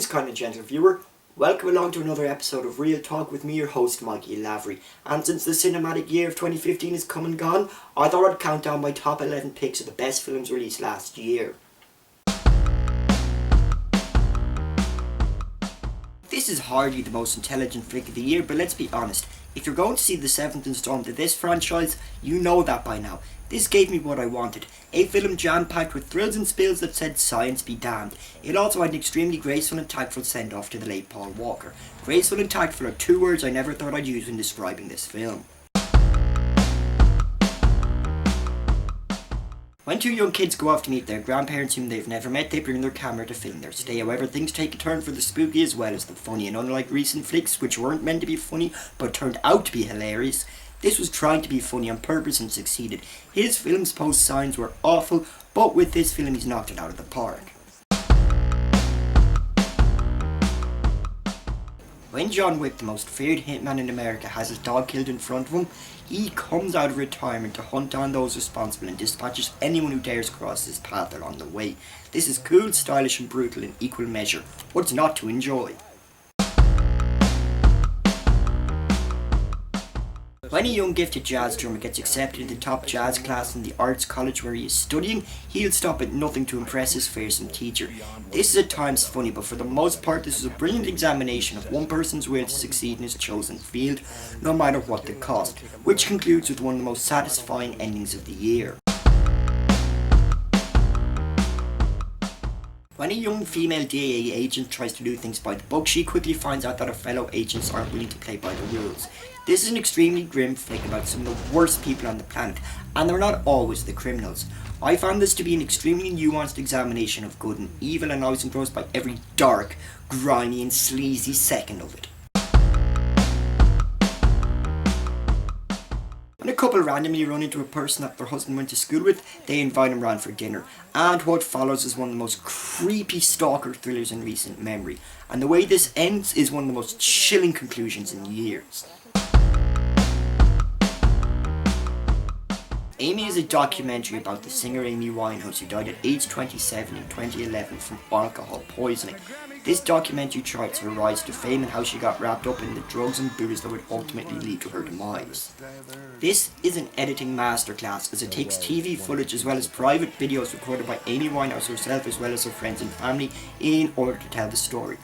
Greetings, kind and gentle viewer. Welcome along to another episode of Real Talk with me, your host, Mikie Lavery. And since the cinematic year of 2015 is come and gone, I thought I'd count down my top 11 picks of the best films released last year. This is hardly the most intelligent flick of the year, but let's be honest. If you're going to see the 7th installment of this franchise, you know that by now. This gave me what I wanted. A film jam-packed with thrills and spills that said science be damned. It also had an extremely graceful and tactful send-off to the late Paul Walker. Graceful and tactful are two words I never thought I'd use when describing this film. When two young kids go off to meet their grandparents whom they've never met, they bring their camera to film their stay. However, things take a turn for the spooky as well as the funny, and unlike recent flicks which weren't meant to be funny but turned out to be hilarious, this was trying to be funny on purpose and succeeded. His film's post signs were awful, but with this film he's knocked it out of the park. When John Wick, the most feared hitman in America, has his dog killed in front of him, he comes out of retirement to hunt down those responsible and dispatches anyone who dares cross his path along the way. This is cool, stylish and brutal in equal measure. What's not to enjoy? When a young gifted jazz drummer gets accepted in the top jazz class in the arts college where he is studying, he'll stop at nothing to impress his fearsome teacher. This is at times funny, but for the most part this is a brilliant examination of one person's will to succeed in his chosen field, no matter what the cost, which concludes with one of the most satisfying endings of the year. When a young female DEA agent tries to do things by the book, she quickly finds out that her fellow agents aren't willing to play by the rules. This is an extremely grim flick about some of the worst people on the planet, and they're not always the criminals. I found this to be an extremely nuanced examination of good and evil, and I was engrossed by every dark, grimy and sleazy second of it. When a couple randomly run into a person that their husband went to school with, they invite him round for dinner, and what follows is one of the most creepy stalker thrillers in recent memory, and the way this ends is one of the most chilling conclusions in years. Amy is a documentary about the singer Amy Winehouse, who died at age 27 in 2011 from alcohol poisoning. This documentary charts her rise to fame and how she got wrapped up in the drugs and booze that would ultimately lead to her demise. This is an editing masterclass, as it takes TV footage as well as private videos recorded by Amy Winehouse herself as well as her friends and family in order to tell the story.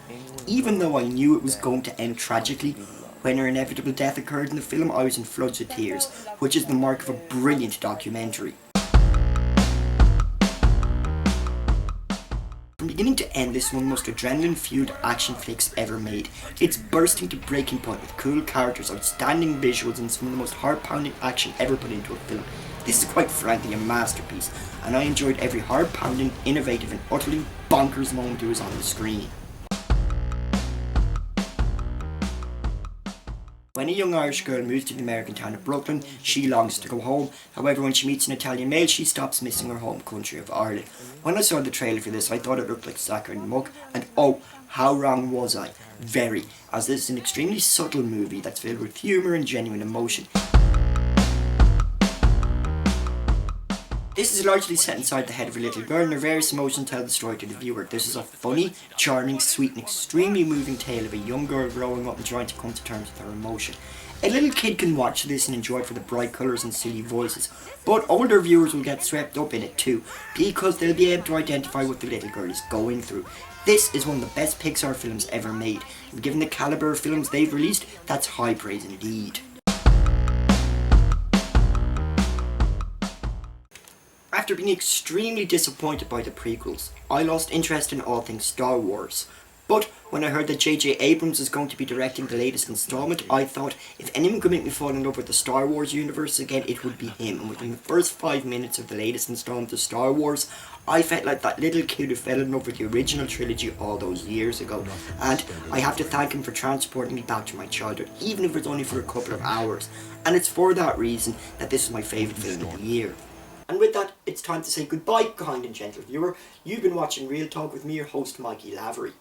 Even though I knew it was going to end tragically, when her inevitable death occurred in the film, I was in floods of tears, which is the mark of a brilliant documentary. From beginning to end, this is one of the most adrenaline-fueled action flicks ever made. It's bursting to breaking point with cool characters, outstanding visuals, and some of the most heart-pounding action ever put into a film. This is quite frankly a masterpiece, and I enjoyed every heart-pounding, innovative, and utterly bonkers moment it was on the screen. When a young Irish girl moves to the American town of Brooklyn, she longs to go home. However, when she meets an Italian male, she stops missing her home country of Ireland. When I saw the trailer for this, I thought it looked like saccharine muck, and oh, how wrong was I? Very, as this is an extremely subtle movie that's filled with humour and genuine emotion. This is largely set inside the head of a little girl, and her various emotions tell the story to the viewer. This is a funny, charming, sweet and extremely moving tale of a young girl growing up and trying to come to terms with her emotion. A little kid can watch this and enjoy it for the bright colours and silly voices, but older viewers will get swept up in it too, because they'll be able to identify what the little girl is going through. This is one of the best Pixar films ever made, and given the calibre of films they've released, that's high praise indeed. After being extremely disappointed by the prequels, I lost interest in all things Star Wars. But when I heard that J.J. Abrams is going to be directing the latest installment, I thought if anyone could make me fall in love with the Star Wars universe again, it would be him. And within the first 5 minutes of the latest installment of Star Wars, I felt like that little kid who fell in love with the original trilogy all those years ago. And I have to thank him for transporting me back to my childhood, even if it's only for a couple of hours. And it's for that reason that this is my favourite film of the year. And with that, it's time to say goodbye, kind and gentle viewer. You've been watching Real Talk with me, your host, Mikie Lavery.